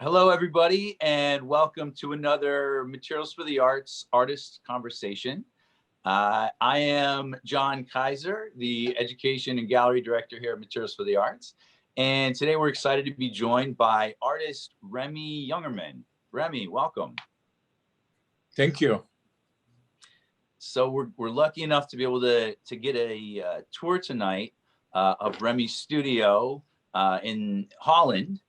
Hello, everybody, and welcome to another Materials for the Arts Artist Conversation. I am John Kaiser, the Education and Gallery Director here at Materials for the Arts. And today we're excited to be joined by artist Remy Jungerman. Remy, welcome. Thank you. So we're lucky enough to be able to get a tour tonight of Remy's studio in Holland.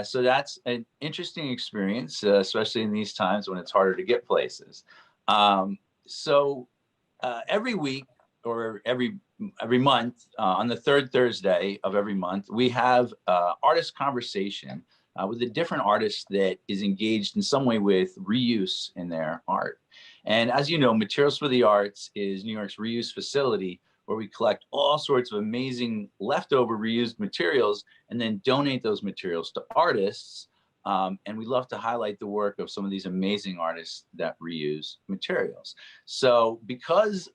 So that's an interesting experience, especially in these times when it's harder to get places. Every week or every month, on the third Thursday of every month, we have artist conversation with a different artist that is engaged in some way with reuse in their art. And as you know, Materials for the Arts is New York's reuse facility, where we collect all sorts of amazing leftover reused materials and then donate those materials to artists. And we love to highlight the work of some of these amazing artists that reuse materials. So because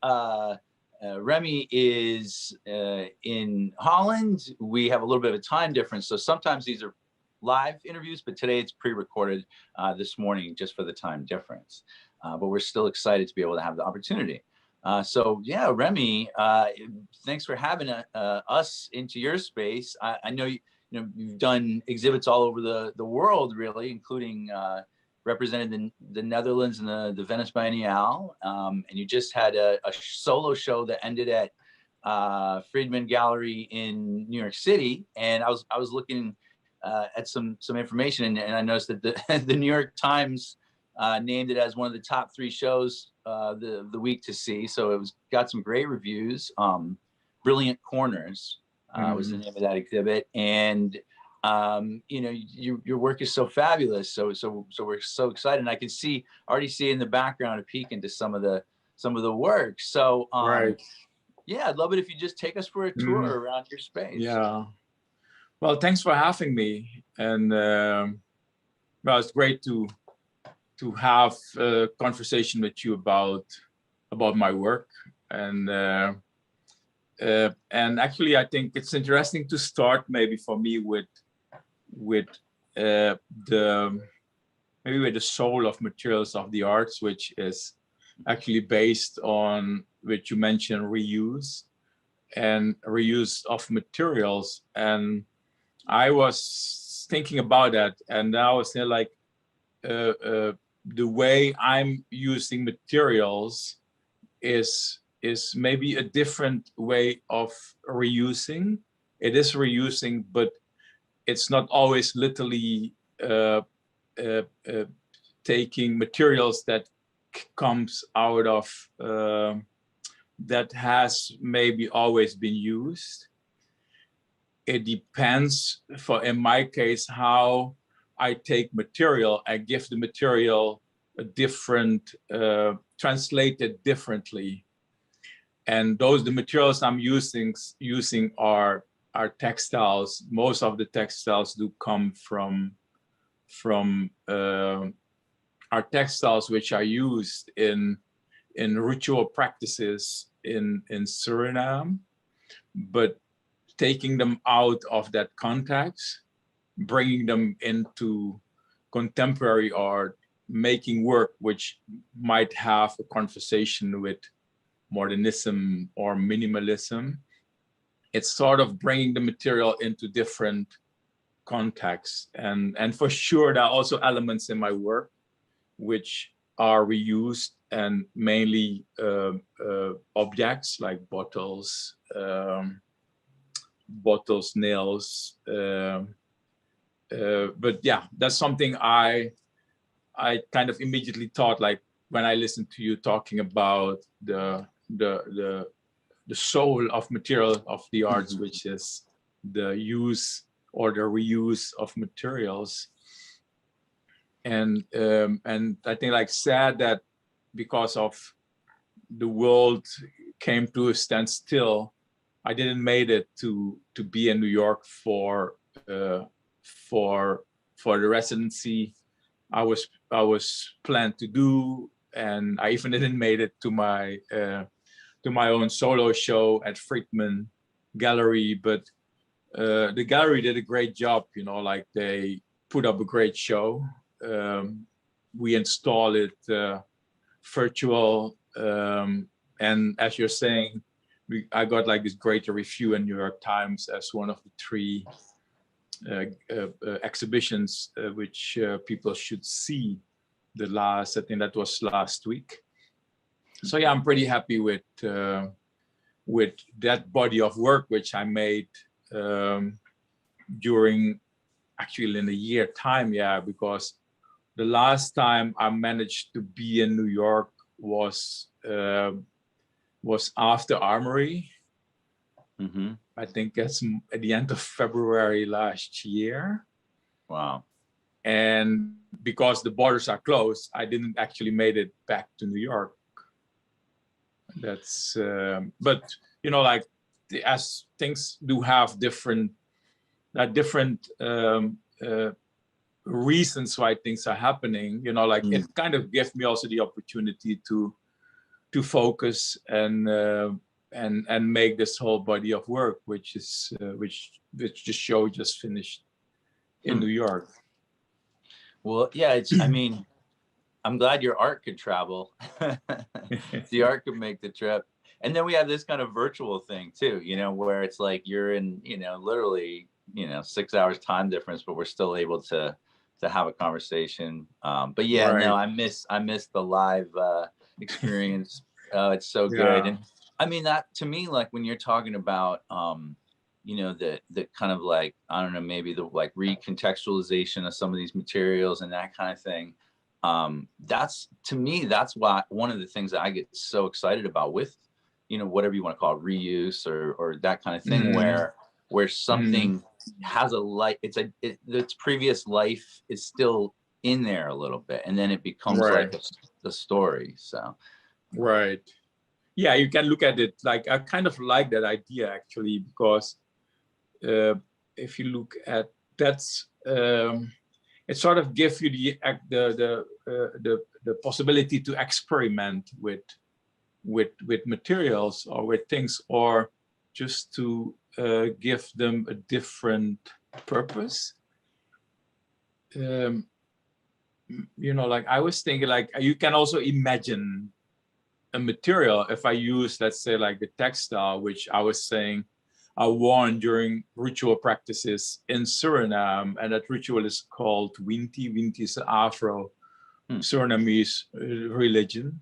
Remy is in Holland, we have a little bit of a time difference. So sometimes these are live interviews, but today it's pre-recorded this morning just for the time difference. But we're still excited to be able to have the opportunity. So yeah, Remy, thanks for having us into your space. I know you've done exhibits all over the world, really, including represented the Netherlands in the Venice Biennale, and you just had a solo show that ended at Friedman Gallery in New York City. And I was looking at some information, and I noticed that the New York Times named it as one of the top 3 shows the week to see. So it got some great reviews. Brilliant Corners was the name of that exhibit, and your work is so fabulous. So we're so excited, and I can already see in the background a peek into some of the work. So Right. Yeah, I'd love it if you just take us for a tour around your space. Yeah. Well, thanks for having me, and well, it's great to have a conversation with you about my work, and actually I think it's interesting to start maybe for me with the soul of Materials of the Arts, which is actually based on, which you mentioned, reuse of materials. And I was thinking about that, and I was there like, the way I'm using materials is maybe a different way of reusing. It is reusing, but it's not always literally taking materials that comes out of that has maybe always been used. It depends, in my case, how I take material, I give the material a different, translated differently. And the materials I'm using are textiles. Most of the textiles do come from are textiles which are used in ritual practices in Suriname, but taking them out of that context, bringing them into contemporary art, making work which might have a conversation with modernism or minimalism. It's sort of bringing the material into different contexts. And for sure, there are also elements in my work which are reused, and mainly objects like bottles, nails. But yeah, that's something I kind of immediately thought, like when I listened to you talking about the soul of Material of the Arts, which is the use or the reuse of materials. And I think, like, sad that because of the world came to a standstill, I didn't made it to be in New York for the residency I was planned to do, and I even didn't made it to my own solo show at Friedman Gallery. But the gallery did a great job, like they put up a great show. We install it virtual, and as you're saying, I got like this great review in New York Times as one of the 3 exhibitions which people should see. I think that was last week. So yeah, I'm pretty happy with that body of work which I made during actually in a year time, yeah, because the last time I managed to be in New York was after Armory. Mm-hmm. I think that's at the end of February last year. Wow. And because the borders are closed, I didn't actually made it back to New York. That's but you know, like as things do have different reasons why things are happening, you know, like it kind of gives me also the opportunity to focus and make this whole body of work, which is which the show just finished in New York. Well, yeah, I mean, I'm glad your art could travel. The art could make the trip. And then we have this kind of virtual thing too, you know, where it's like you're in, you know, literally, you know, 6 hours time difference, but we're still able to have a conversation. But yeah, Right. no, I miss the live experience. It's so good. And I mean, that to me, like when you're talking about you know, the kind of like, I don't know, maybe the like recontextualization of some of these materials and that kind of thing. That's, to me, that's why one of the things that I get so excited about with, you know, whatever you want to call it, reuse or that kind of thing, where something has a life, its previous life is still in there a little bit, and then it becomes like the story. So right, yeah, you can look at it like, I kind of like that idea actually, because if you look at that's it sort of gives you the possibility to experiment with materials or with things, or just to give them a different purpose. You know, like I was thinking, like you can also imagine a material. If I use, let's say, like the textile, which I was saying are worn during ritual practices in Suriname, and that ritual is called Winti. Winti is an Afro Surinamese religion,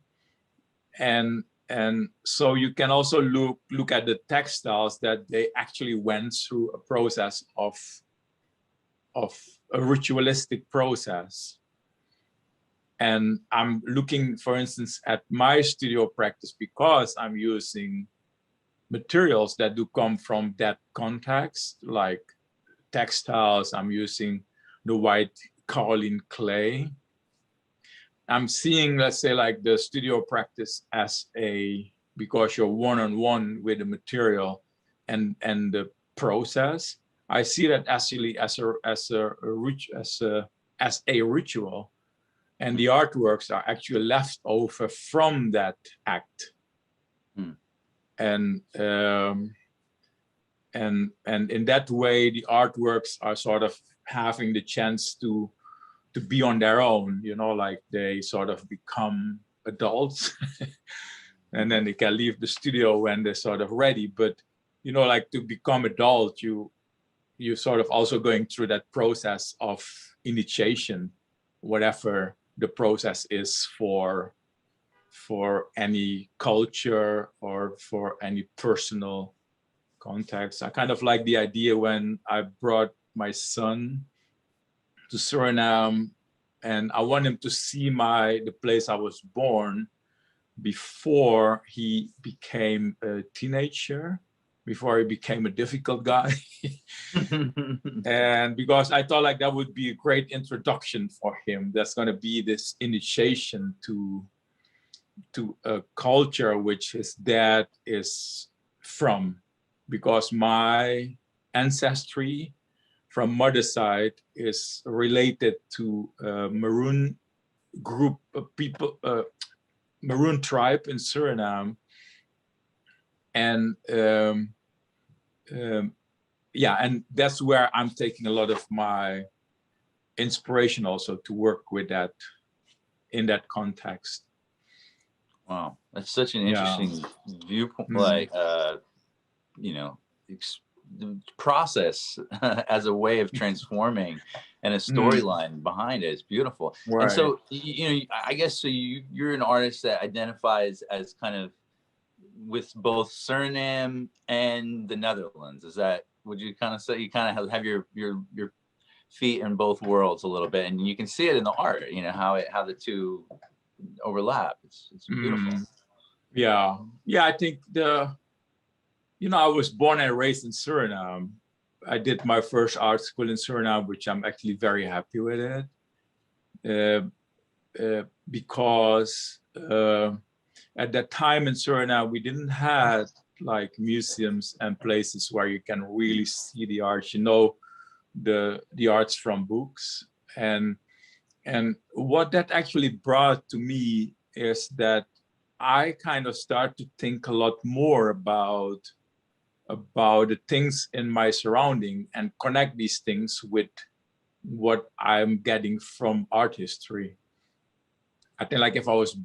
and so you can also look at the textiles that they actually went through a process of a ritualistic process. And I'm looking, for instance, at my studio practice, because I'm using materials that do come from that context, like textiles. I'm using the white kaolin clay. I'm seeing, let's say, like the studio practice as because you're one-on-one with the material and the process. I see that actually as a ritual, and the artworks are actually left over from that act. And in that way, the artworks are sort of having the chance to be on their own, you know, like they sort of become adults and then they can leave the studio when they're sort of ready. But, you know, like to become adult, you're sort of also going through that process of initiation, whatever the process is for any culture or for any personal context. I kind of like the idea when I brought my son to Suriname, and I want him to see the place I was born before he became a teenager, before he became a difficult guy. And because I thought like that would be a great introduction for him. That's going to be this initiation to a culture which his dad is from, because my ancestry from mother's side is related to a Maroon group of people, Maroon tribe in Suriname. And yeah, and that's where I'm taking a lot of my inspiration also to work with that in that context. Wow, that's such an Yeah. interesting viewpoint, Mm. like you know, the process as a way of transforming, and a storyline behind it is beautiful. Right. And so, you know, I guess so. You're an artist that identifies as kind of with both Suriname and the Netherlands. Is that, would you kind of say you kind of have your feet in both worlds a little bit, and you can see it in the art, you know, how the two overlap. It's beautiful. Yeah, yeah. I think I was born and raised in Suriname. I did my first art school in Suriname, which I'm actually very happy with it, because at that time in Suriname we didn't have like museums and places where you can really see the art. You know, the arts from books, and what that actually brought to me is that I kind of start to think a lot more about the things in my surrounding and connect these things with what I'm getting from art history. I think like if I was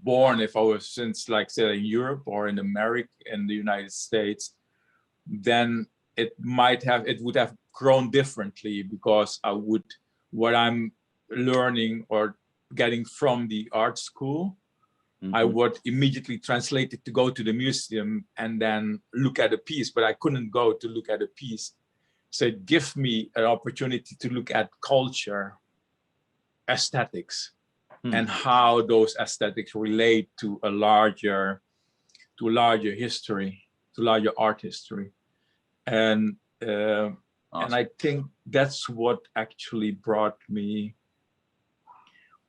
since like say in Europe or in America, in the United States, then it would have grown differently, because what I'm learning or getting from the art school, I would immediately translate it to go to the museum and then look at a piece, but I couldn't go to look at a piece. So it gives me an opportunity to look at culture, aesthetics, and how those aesthetics relate to a larger history, to larger art history. And awesome. And I think that's what actually brought me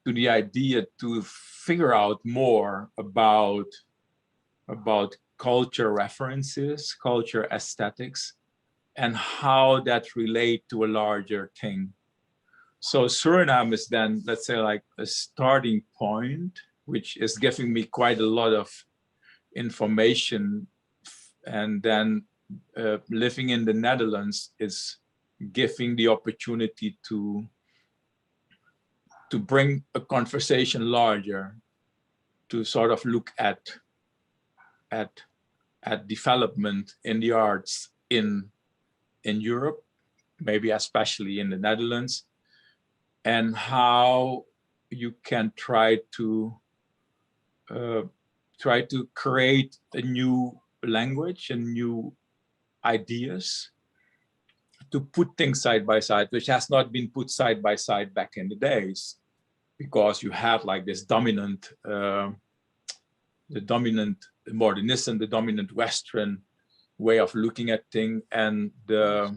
to the idea to figure out more about culture references, culture aesthetics, and how that relate to a larger thing. So Suriname is then, let's say, like a starting point, which is giving me quite a lot of information. And then living in the Netherlands is giving the opportunity to bring a conversation larger, to sort of look at development in the arts in Europe, maybe especially in the Netherlands, and how you can try to create a new language and new ideas to put things side by side, which has not been put side by side back in the days, because you had like this dominant, the dominant modernism, the dominant Western way of looking at things, and the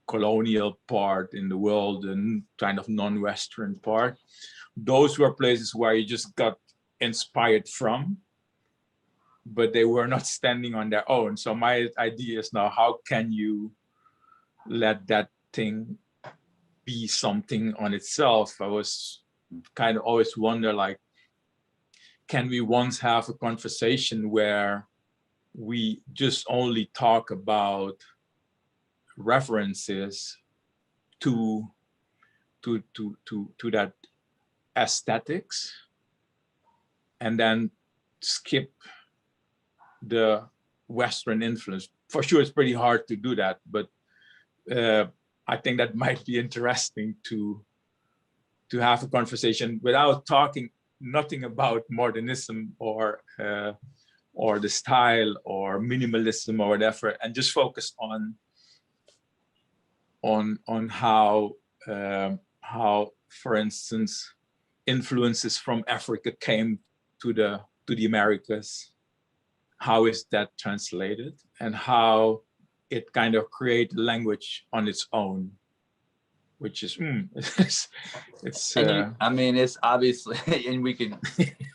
colonial part in the world, and kind of non-Western part. Those were places where you just got inspired from, but they were not standing on their own. So my idea is now, how can you let that thing be something on itself? I was kind of always wonder, like, can we once have a conversation where we just only talk about references to that aesthetics, and then skip the Western influence? For sure, it's pretty hard to do that, but I think that might be interesting to have a conversation without talking nothing about modernism or the style or minimalism or whatever, and just focus on how, for instance, influences from Africa came to the Americas. How is that translated, and how it kind of create language on its own, which is it's I mean, it's obviously, and we could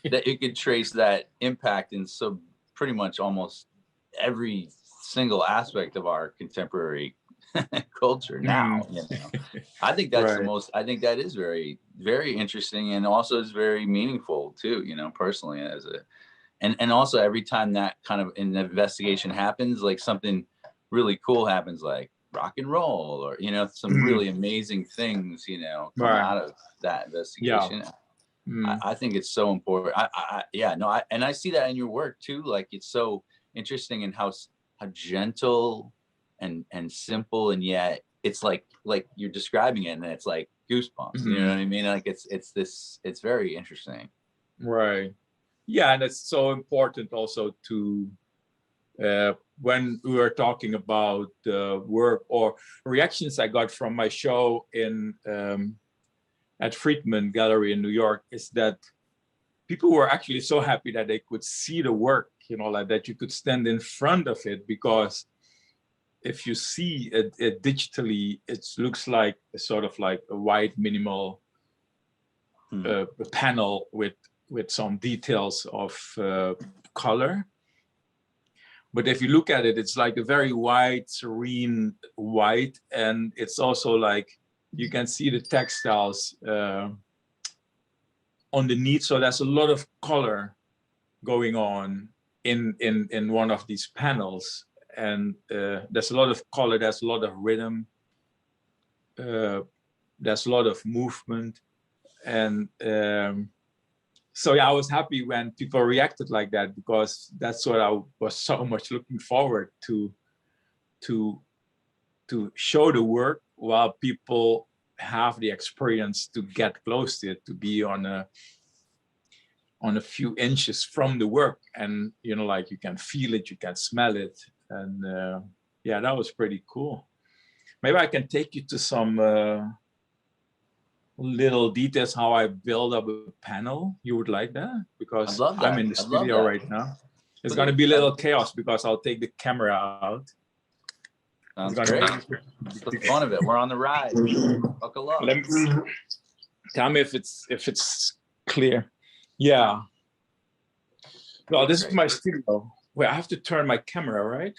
that you could trace that impact in so pretty much almost every single aspect of our contemporary culture now. You know, I think that's the most. I think that is very, very interesting, and also is very meaningful too. You know, personally, as a and also every time that kind of an investigation happens, like something really cool happens, like rock and roll, or, you know, some really amazing things, you know, come Right. out of that Yeah. investigation. I think it's so important. Yeah, no, and I see that in your work too. Like, it's so interesting in how gentle and simple, and yet it's like you're describing it, and it's like goosebumps. You know what I mean? Like, it's very interesting. Right. Yeah, and it's so important also to when we were talking about work or reactions I got from my show in at Friedman Gallery in New York, is that people were actually so happy that they could see the work, you know, like that you could stand in front of it, because if you see it digitally, it looks like a sort of like a white minimal panel with some details of color. But if you look at it, it's like a very white, serene white, and it's also like you can see the textiles underneath. So there's a lot of color going on in one of these panels, and there's a lot of color, there's a lot of rhythm, there's a lot of movement, and so yeah, I was happy when people reacted like that, because that's what I was so much looking forward to show the work while people have the experience to get close to it, to be on a few inches from the work, and you know, like you can feel it, you can smell it, and yeah, that was pretty cool. Maybe I can take you to some little details how I build up a panel. You would like that? Because I'm in the studio right now. It's going to be a little chaos because I'll take the camera out. Sounds great. It's the fun of it. We're on the ride. Buckle up. Tell me if it's clear. Yeah. Well, this is my studio. Wait, I have to turn my camera, right?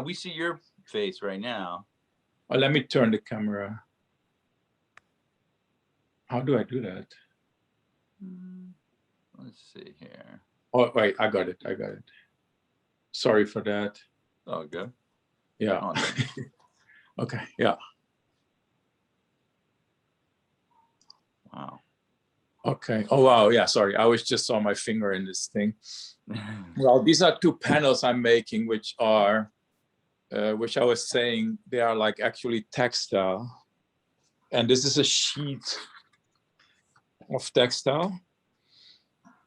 We see your face right now. Oh, let me turn the camera. How do I do that? Let's see here. Oh, wait, I got it. Sorry for that. Oh, good. Yeah. Oh, no. Okay, yeah. Wow. Okay. Oh, wow. Yeah, sorry. I was just saw my finger in this thing. Well, these are two panels I'm making, which are, which I was saying, they are like actually textile. And this is a sheet of textile,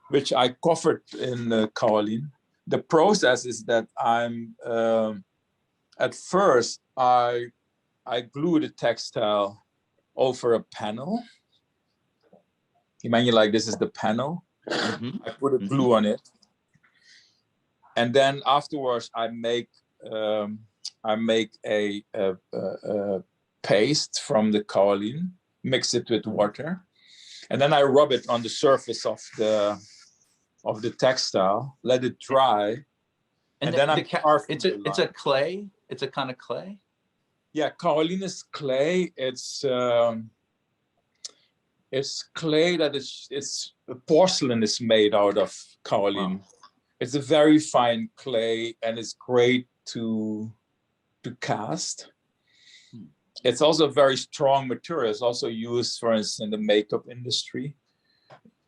which I covered in kaolin. The process is that I'm, at first, I glue the textile over a panel. Imagine like this is the panel. I put a glue on it. And then afterwards, I make a paste from the kaolin, mix it with water, and then I rub it on the surface of the textile, let it dry, and then it's a clay. It's a kind of clay. Yeah, kaolin is clay. It's clay that it's porcelain is made out of kaolin. Wow. It's a very fine clay, and it's great to cast. It's also a very strong material. It's also used, for instance, in the makeup industry.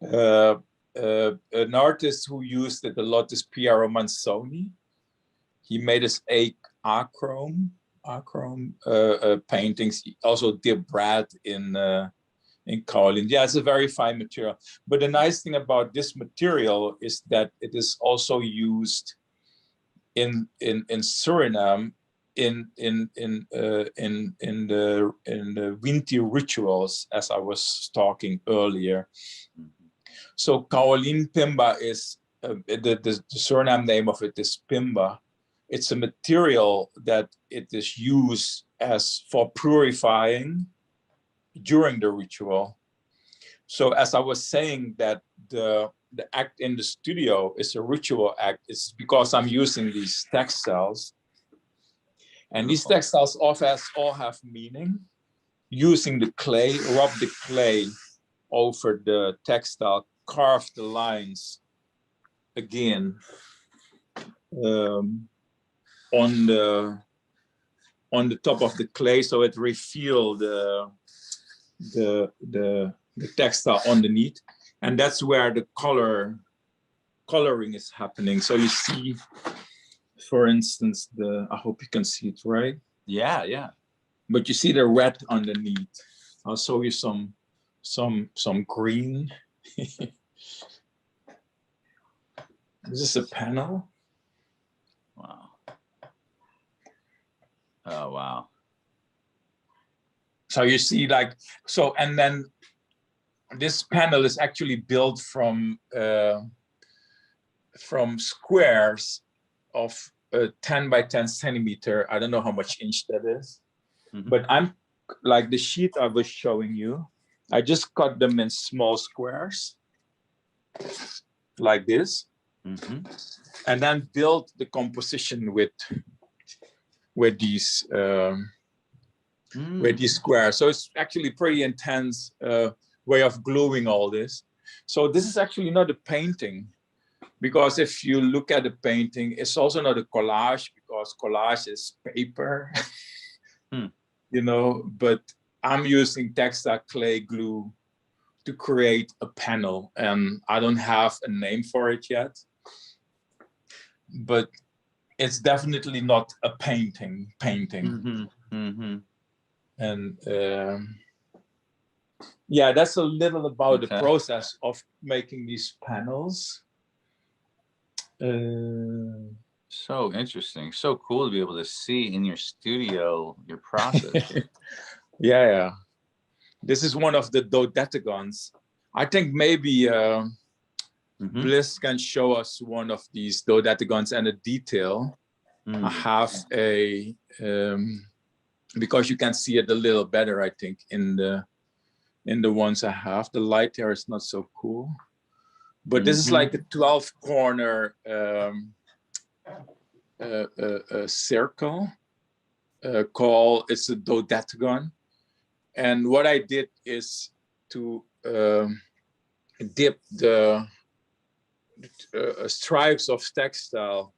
An artist who used it a lot is Piero Manzoni. He made his achrome paintings. He also did bread in kaolin. Yeah, it's a very fine material. But the nice thing about this material is that it is also used in Suriname in the winter rituals, as I was talking earlier. So kaolin pimba is the Suriname name of it is pimba. It's a material that it is used as for purifying during the ritual. So as I was saying that the act in the studio is a ritual act, it's because I'm using these textiles. And these textiles all have meaning. Using the clay, rub the clay over the textile, carve the lines again on the on the top of the clay, so it revealed the textile underneath, and that's where the coloring is happening. So you see, for instance, I hope you can see it, right? Yeah, yeah. But you see the red underneath. I'll show you some green. This is a panel. Wow. Oh, wow. So you see, like, so, and then this panel is actually built from squares of 10 by 10 centimeter. I don't know how much inch that is, but I'm like the sheet I was showing you, I just cut them in small squares like this, and then built the composition with these squares. So it's actually pretty intense way of gluing all this. So this is actually not a painting, because if you look at the painting, it's also not a collage, because collage is paper, you know, but I'm using textile clay glue to create a panel, and I don't have a name for it yet, but it's definitely not a painting. And yeah, that's a little about the process of making these panels. So interesting. So cool to be able to see in your studio your process. Yeah. This is one of the dodecagons. I think maybe Bliss can show us one of these dodecagons and a detail. I have a because you can see it a little better, I think, in the ones I have. The light here is not so cool, but this is like a 12-corner circle. It's a dodecagon, and what I did is to dip the stripes of textile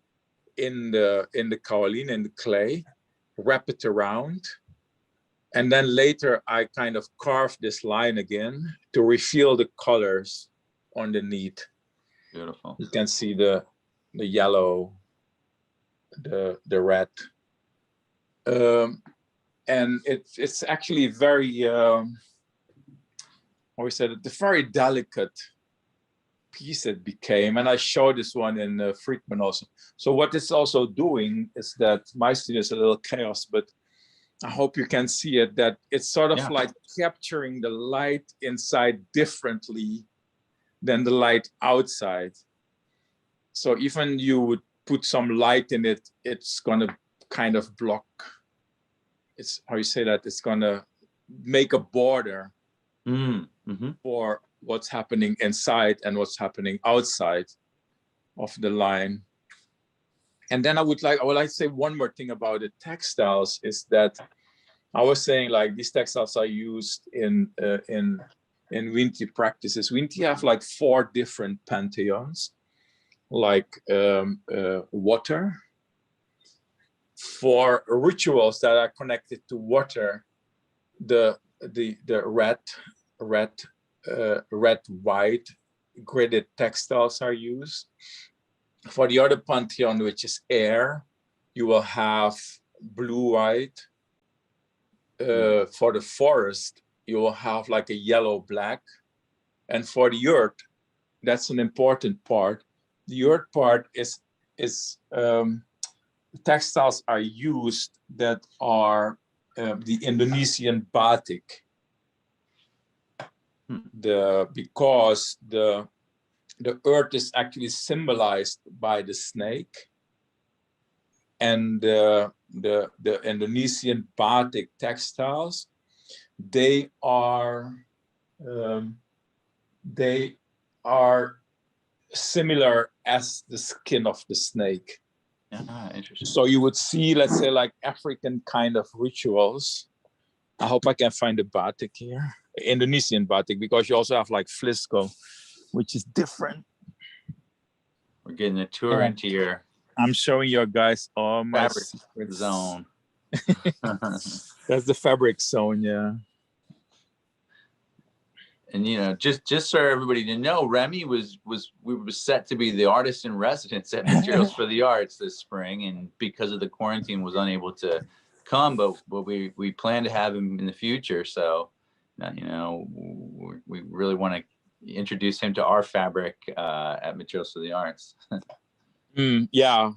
in the kaolin, in the clay, wrap it around, and then later I kind of carve this line again to reveal the colors underneath. Beautiful. You can see the yellow, the red, and it's actually very we said it's a very delicate piece it became, and I showed this one in Friedman also. So what it's also doing is that my studio is a little chaos, but I hope you can see it, that it's sort of like capturing the light inside differently than the light outside. So even you would put some light in it, it's gonna kind of block. It's, how you say that, it's gonna make a border for what's happening inside and what's happening outside of the line. And then I would like to say one more thing about the textiles, is that I was saying, like, these textiles are used in Winti practices. Winti have like 4 different pantheons, like water. For rituals that are connected to water, the red, white gridded textiles are used. For the other pantheon, which is air, you will have blue, white. For the forest, you will have like a yellow, black. And for the earth, that's an important part. The earth part is textiles are used that are the Indonesian batik. Because the earth is actually symbolized by the snake, and the Indonesian batik textiles, they are similar as the skin of the snake. Interesting. So you would see, let's say, like African kind of rituals. I hope I can find the batik here, Indonesian batik, because you also have like flisco, which is different. We're getting a tour into your. I'm showing you guys all my fabric zone. That's the fabric zone, yeah. And just for everybody to know, Remy was set to be the artist in residence at Materials for the Arts this spring, and because of the quarantine was unable to come, but we plan to have him in the future. So we really want to introduce him to our fabric at Materials for the Arts. Yeah,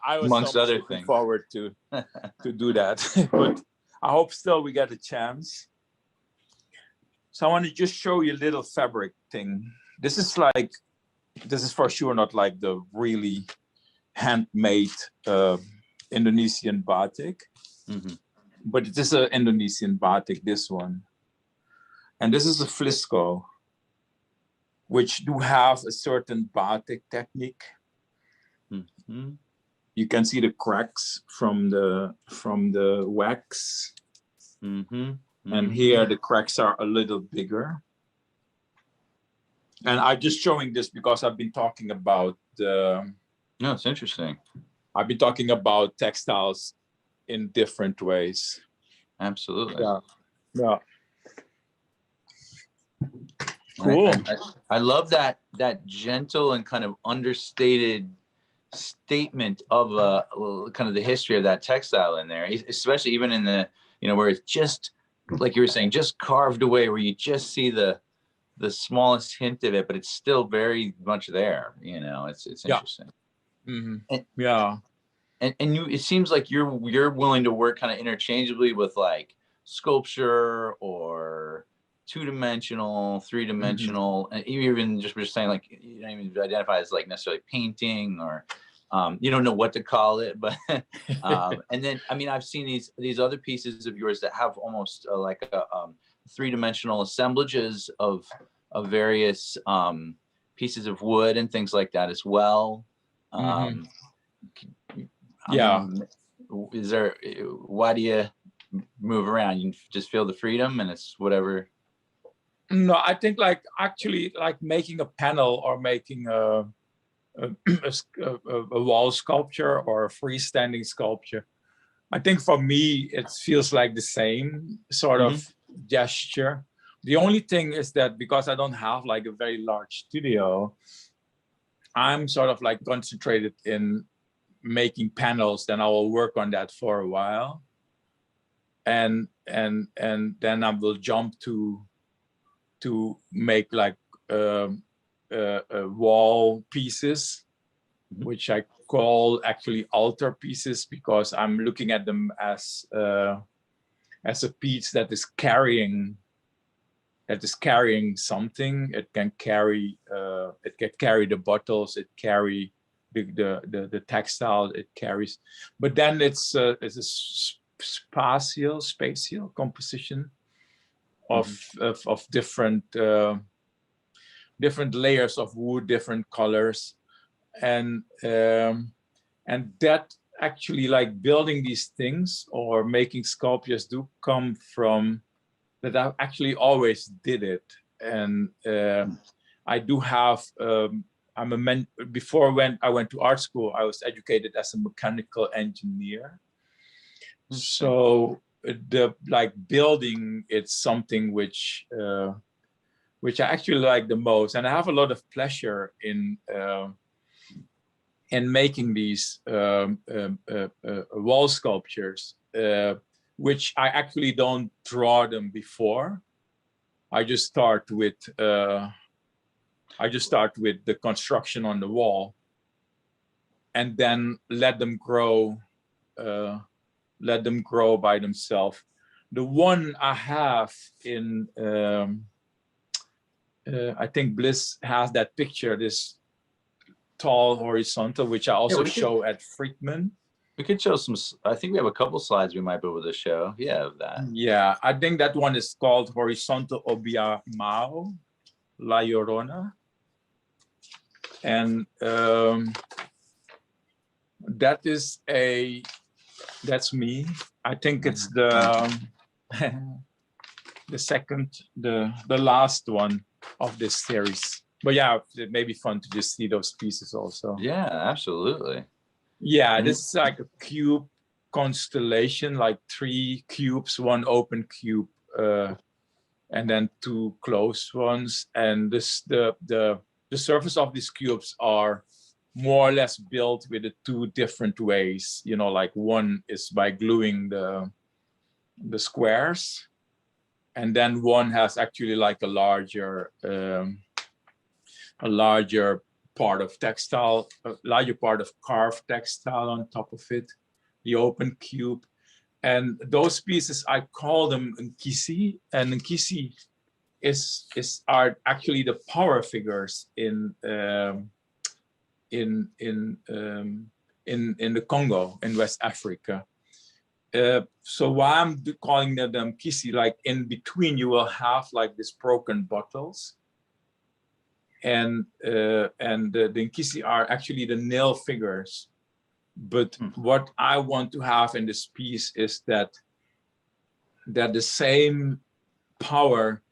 I was amongst so much other looking things forward to do that. But I hope still we get a chance. So I want to just show you a little fabric thing. This is for sure not like the really handmade Indonesian batik, but it is an Indonesian batik, this one. And this is a flisco, which do have a certain batik technique. You can see the cracks from the wax. And here the cracks are a little bigger. And I'm just showing this because I've been talking about no, it's interesting. I've been talking about textiles in different ways. Absolutely. Yeah. Cool. I love that gentle and kind of understated statement of kind of the history of that textile in there, especially even in the where it's just like you were saying, just carved away, where you just see the smallest hint of it, but it's still very much there. It's interesting. And it seems like you're willing to work kind of interchangeably with like sculpture or two-dimensional, three-dimensional, and even just saying like you don't even identify as like necessarily painting, or you don't know what to call it, but and then I've seen these other pieces of yours that have almost like a three-dimensional assemblages of various pieces of wood and things like that as well. Is there? Why do you move around? You just feel the freedom, and it's whatever. No, I think like actually like making a panel or making a wall sculpture or a freestanding sculpture. I think for me, it feels like the same sort of gesture. The only thing is that because I don't have like a very large studio, I'm sort of like concentrated in making panels. Then I will work on that for a while. And then I will jump to make like wall pieces, which I call actually altar pieces, because I'm looking at them as a piece that is carrying something. It can carry the bottles, it carry the textile, it carries, but then it's a spatial composition of different layers of wood, different colors, and that actually, like building these things or making sculptures, do come from that. I actually always did it, and I do have. Before, when I went to art school, I was educated as a mechanical engineer. So the building, it's something which I actually like the most, and I have a lot of pleasure in making these wall sculptures, which I actually don't draw them before. I just start with the construction on the wall, and then let them grow by themselves. The one I have in, I think Bliss has that picture, this tall horizontal, which I also show at Friedman. We could show some, I think we have a couple slides we might be able to show. Yeah, of that. Yeah, I think that one is called Horizontal Obeah BEMBU, La Llorona. And that's me. I think it's the the last one of this series. But yeah, it may be fun to just see those pieces also. Yeah, absolutely. Yeah, this is like a cube constellation, like 3 cubes, 1 open cube, and then 2 closed ones. And the surface of these cubes are more or less built with the 2 different ways. You know, like one is by gluing the squares, and then one has actually like a larger part of textile, a larger part of carved textile on top of it, the open cube. And those pieces, I call them Nkisi, and Nkisi are actually the power figures in the Congo, in West Africa. So why I'm calling them Nkisi, like in between you will have like these broken bottles, and the Nkisi are actually the nail figures. But what I want to have in this piece is that the same power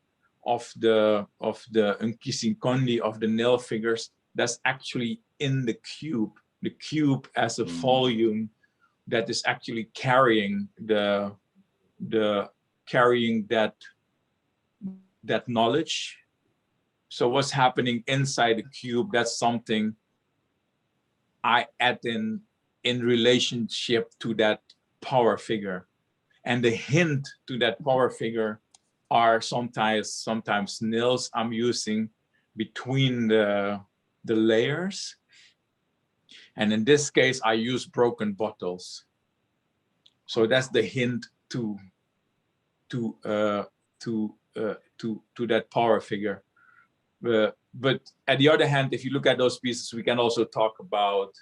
of the Nkisi Nkondi, of the nail figures, that's actually in the cube as a volume that is actually carrying that knowledge. So what's happening inside the cube, that's something I add in relationship to that power figure. And the hint to that power figure are sometimes nails I'm using between the layers. And in this case, I use broken bottles. So that's the hint to that power figure. But at the other hand, if you look at those pieces, we can also talk about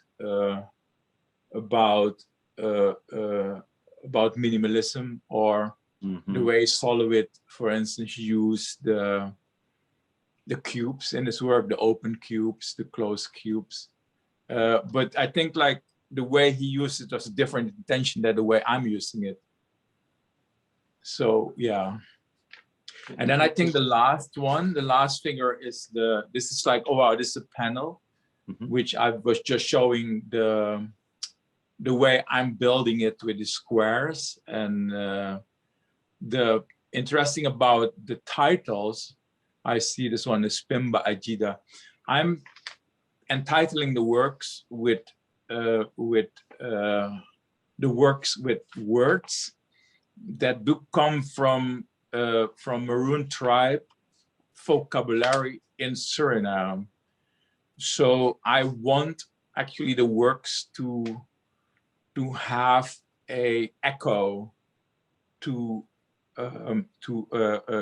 minimalism, or the way Solowit, for instance, used the cubes in his work, the open cubes, the closed cubes. But I think like the way he used it was a different intention than the way I'm using it. So yeah. And then I think the last figure is this is like, oh wow, this is a panel, which I was just showing the way I'm building it with the squares. And the interesting about the titles, I see this one is Pimba Ajida. I'm entitling the works with words that do come from Maroon tribe vocabulary in Suriname. So I want actually the works to have a echo to a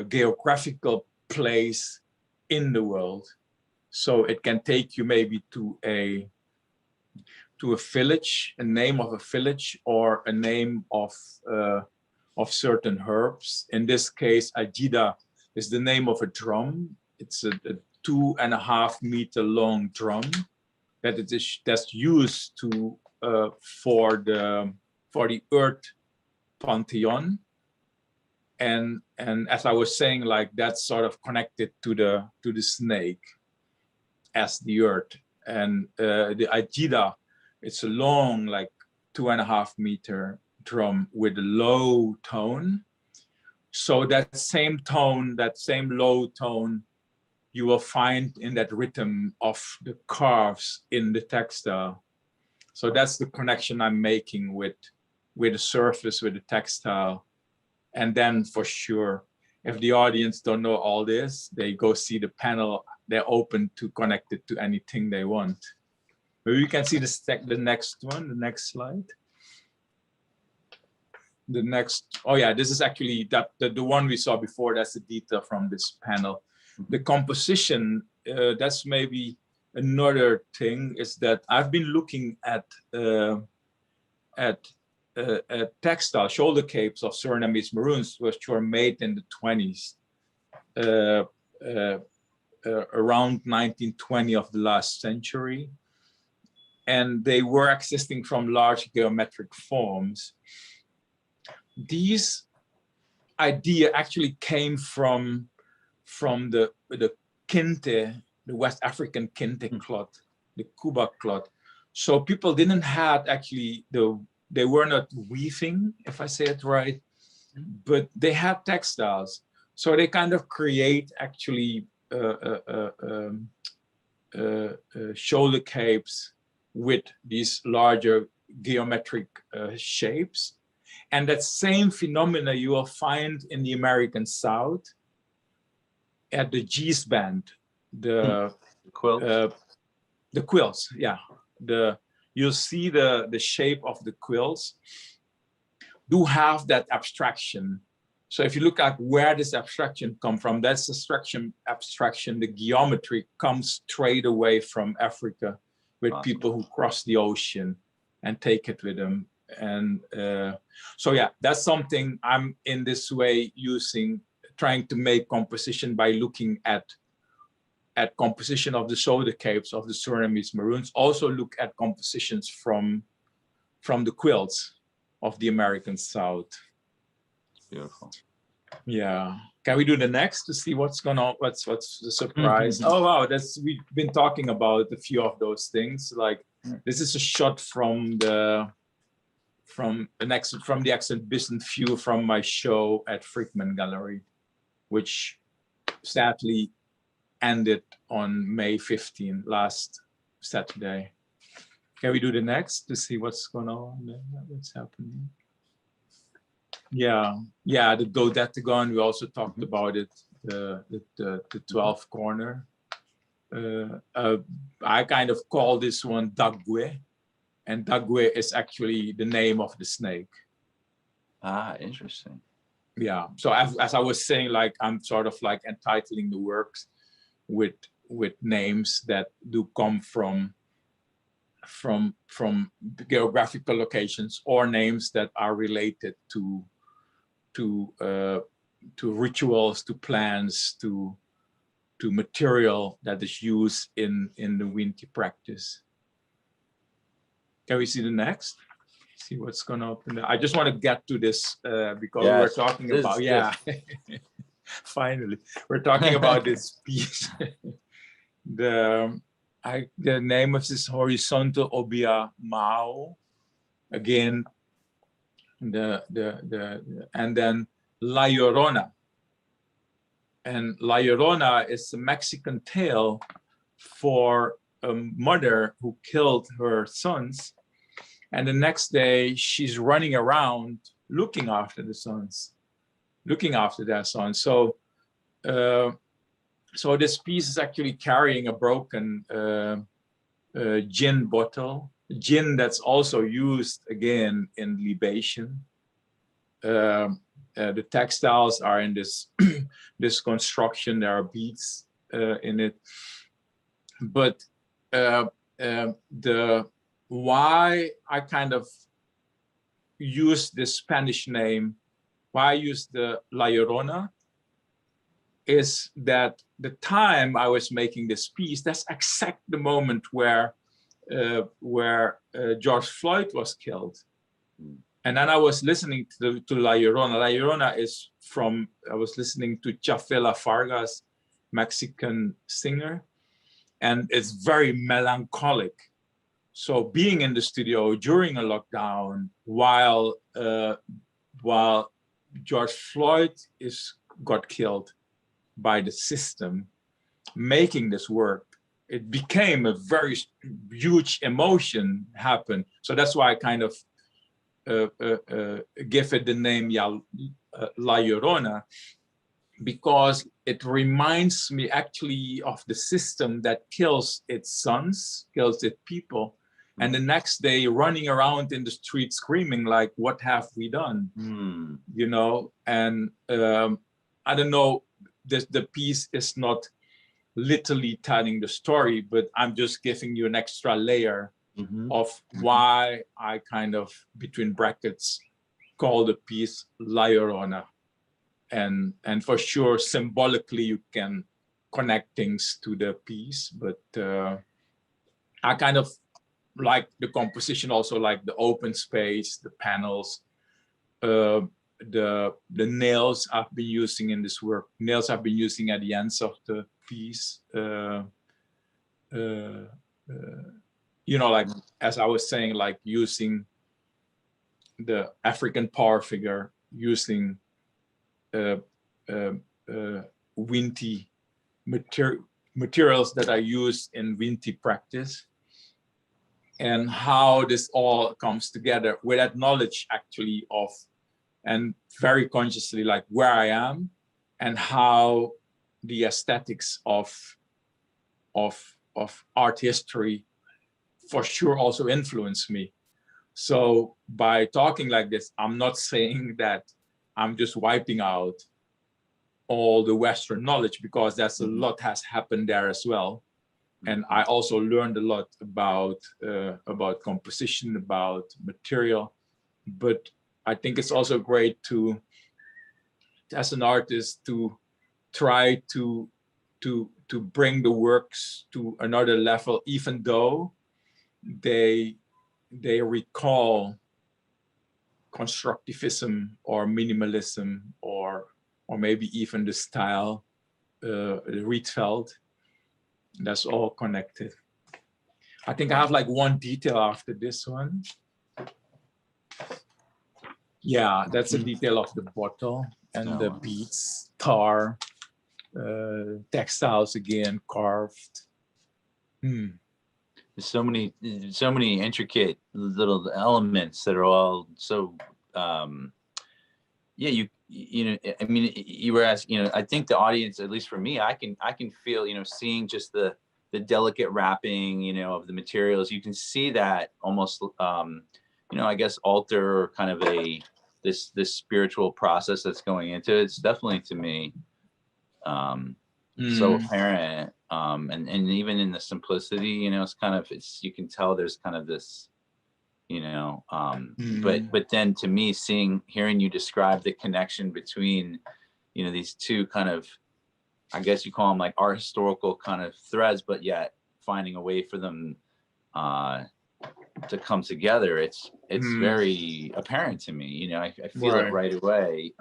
geographical place in the world. So it can take you maybe to a village, a name of a village, or a name of certain herbs. In this case, Ajida is the name of a drum. It's a 2.5 meter long drum that's used for the earth pantheon. And as I was saying, like that's sort of connected to the snake as the earth. And the Ajida, it's a long, like 2.5 meter drum with a low tone. So that same tone, that same low tone, you will find in that rhythm of the carves in the textile. So that's the connection I'm making with the surface, with the textile. And then for sure, if the audience don't know all this, they go see the panel. They're open to connect it to anything they want. Maybe you can see the next one, the next slide. The next, oh yeah, this is actually the one we saw before. That's the detail from this panel. The composition, that's maybe another thing, is that I've been looking at textile shoulder capes of Surinamese Maroons, which were made in the 20s, around 1920 of the last century. And they were existing from large geometric forms. These idea actually came from the kente, the West African kente cloth, the Kuba cloth. So people didn't have actually the they were not weaving, if I say it right, but they had textiles. So they kind of create actually shoulder capes with these larger geometric shapes. And that same phenomena you will find in the American South at the G's band, the quilts. The quilts, yeah. You'll see the shape of the quilts do have that abstraction. So if you look at where this abstraction come from, that's abstraction, the geometry comes straight away from Africa with Awesome. People who cross the ocean and take it with them. And so yeah, that's something I'm in this way trying to make composition by looking at composition of the shoulder capes of the Surinamese Maroons, also look at compositions from the quilts of the American South. Beautiful. Yeah. Can we do the next to see what's going on? What's the surprise? Oh wow, we've been talking about a few of those things. Like this is a shot from the exhibition view from my show at Friedman Gallery, which sadly ended on May 15, last Saturday. Can we do the next to see what's going on? What's happening? Yeah, the dodecagon. We also talked about it. The 12 corner. I kind of call this one Dagwe, and Dagwe is actually the name of the snake. Ah, interesting. Yeah. So as I was saying, like I'm sort of like entitling the works with names that do come from geographical locations or names that are related to rituals, to plants, to material that is used in the Winti practice. Can we see the next? See what's going to open. I just want to get to this because we're talking about finally we're talking about this piece. The name of this horizontal Obeah BEMBU, again, and then La Llorona. And La Llorona is a Mexican tale for a mother who killed her sons, and the next day she's running around looking after their sons. So this piece is actually carrying a broken gin bottle, gin that's also used again in libation. The textiles are in this this construction. There are beads in it, but why I kind of use this Spanish name, why I use the La Llorona, is that the time I was making this piece, that's exact the moment where George Floyd was killed. And then I was listening to La Llorona. La Llorona is I was listening to Chafela Vargas, Mexican singer, and it's very melancholic. So being in the studio during a lockdown while George Floyd got killed by the system, making this work, it became a very huge emotion happen. So that's why I kind of give it the name La Llorona, because it reminds me actually of the system that kills its sons, kills its people, and the next day running around in the street screaming like, what have we done? You know, and I don't know, the piece is not literally telling the story, but I'm just giving you an extra layer of why I kind of, between brackets, call the piece La Llorona. And for sure, symbolically, you can connect things to the piece, but I kind of like the composition, also like the open space, the panels, the nails I've been using in this work. Nails I've been using at the ends of the piece. You know, like as I was saying, like using the African power figure using Winti materials that are used in Winti practice, and how this all comes together with that knowledge actually of, and very consciously, like where I am and how the aesthetics of art history for sure also influenced me. So by talking like this, I'm not saying that I'm just wiping out all the Western knowledge, because that's a lot has happened there as well. And I also learned a lot about composition, about material. But I think it's also great to, as an artist, to try to bring the works to another level, even though they recall constructivism or minimalism, or maybe even the style, Rietveld. That's all connected. I think I have like one detail after this one. Yeah, that's a detail of the bottle and the beads, tar, textiles again, carved. There's so many intricate little elements that are all so yeah, you know, I mean, you were asking, you know, I think the audience, at least for me, I can feel, you know, seeing just the delicate wrapping, you know, of the materials. You can see that almost you know, I guess alter, or kind of this spiritual process that's going into it. It's definitely, to me, so apparent, and even in the simplicity, you know, it's kind of, you can tell there's kind of this, you know, but then to me, hearing you describe the connection between, you know, these two kind of, I guess you call them like art historical kind of threads, but yet finding a way for them to come together, it's very apparent to me, you know. I feel it right away.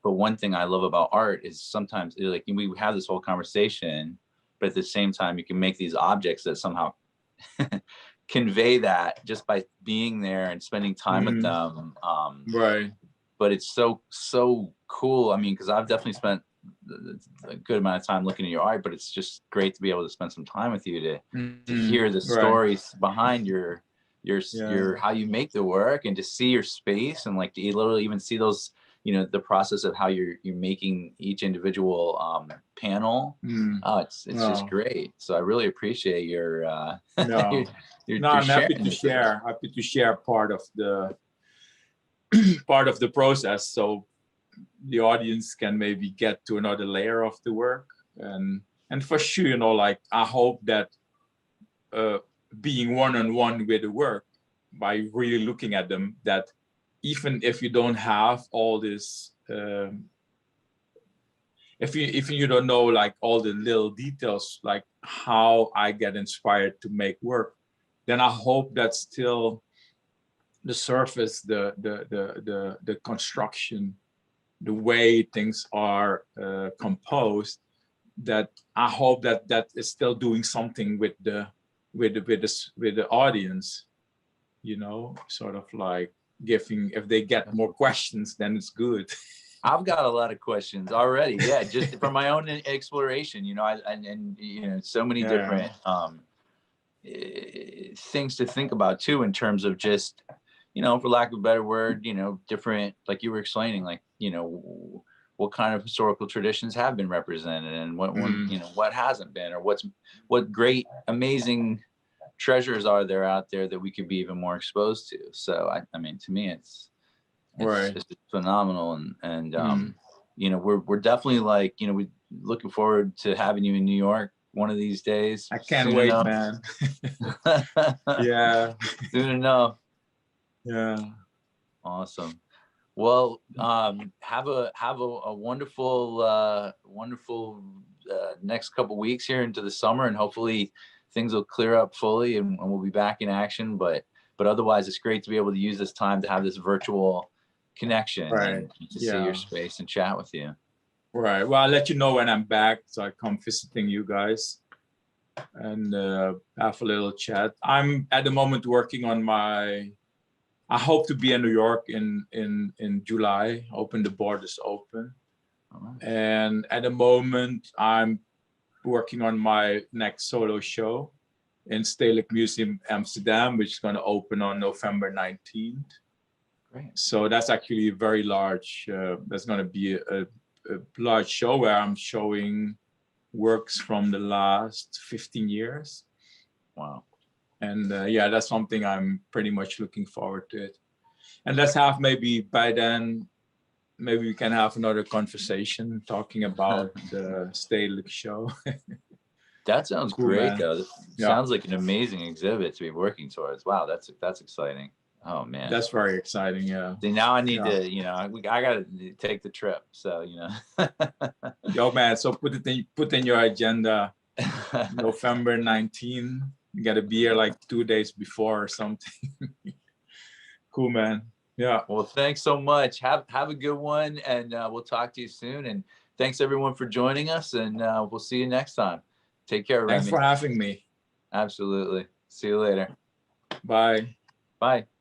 But one thing I love about art is sometimes, like, we have this whole conversation, but at the same time, you can make these objects that somehow convey that just by being there and spending time with them. Right. But it's so cool. I mean, because I've definitely spent a good amount of time looking at your art, but it's just great to be able to spend some time with you to hear the stories behind your how you make the work, and to see your space, and like to literally even see those, you know, the process of how you're making each individual panel. Oh, it's just great. So I really appreciate your I'm happy to share part of the process, so the audience can maybe get to another layer of the work. And for sure, you know, like, I hope that being one-on-one with the work, by really looking at them, that even if you don't have all this, if you don't know like all the little details, like how I get inspired to make work, then I hope that still the surface, the construction, the way things are composed, that I hope that is still doing something with the audience, you know, sort of like giving, if they get more questions, then it's good. I've got a lot of questions already. Yeah, just from my own exploration, you know, and you know, so many different things to think about too, in terms of just, you know, for lack of a better word, you know, different, like you were explaining, like, you know, what kind of historical traditions have been represented, and what you know, what hasn't been, or what great, amazing treasures are there out there that we could be even more exposed to. So I mean, to me, it's just phenomenal. And you know, we're definitely, like, you know, we looking forward to having you in New York one of these days. I can't wait, man. Yeah. Soon enough. Yeah. Awesome. Well, have a wonderful next couple weeks here into the summer, and hopefully things will clear up fully, and we'll be back in action. But otherwise, it's great to be able to use this time to have this virtual connection, and to see your space and chat with you. Right. Well, I'll let you know when I'm back, so I come visiting you guys and have a little chat. I'm at the moment working on my I hope to be in New York in July. Open the borders open. All right. And at the moment, I'm working on my next solo show in Stedelijk Museum Amsterdam, which is going to open on November 19th. Great. So that's actually very large. That's going to be a large show where I'm showing works from the last 15 years. Wow. And yeah, that's something I'm pretty much looking forward to it. And let's have maybe by then, maybe we can have another conversation talking about the Stedelijk show. That sounds Cool, great, man. though. Yeah. Sounds like an amazing exhibit to be working towards. Wow, that's exciting. Oh man, That's very exciting. Yeah. see, now I need Yeah. to, you know, I gotta take the trip. So, you know. Yo, man. So put in your agenda November 19. You gotta be here like 2 days before or something. Cool, man. Yeah. Well, thanks so much. Have a good one, and we'll talk to you soon. And thanks everyone for joining us, and we'll see you next time. Take care, Remy. Thanks for having me. Absolutely. See you later. Bye. Bye.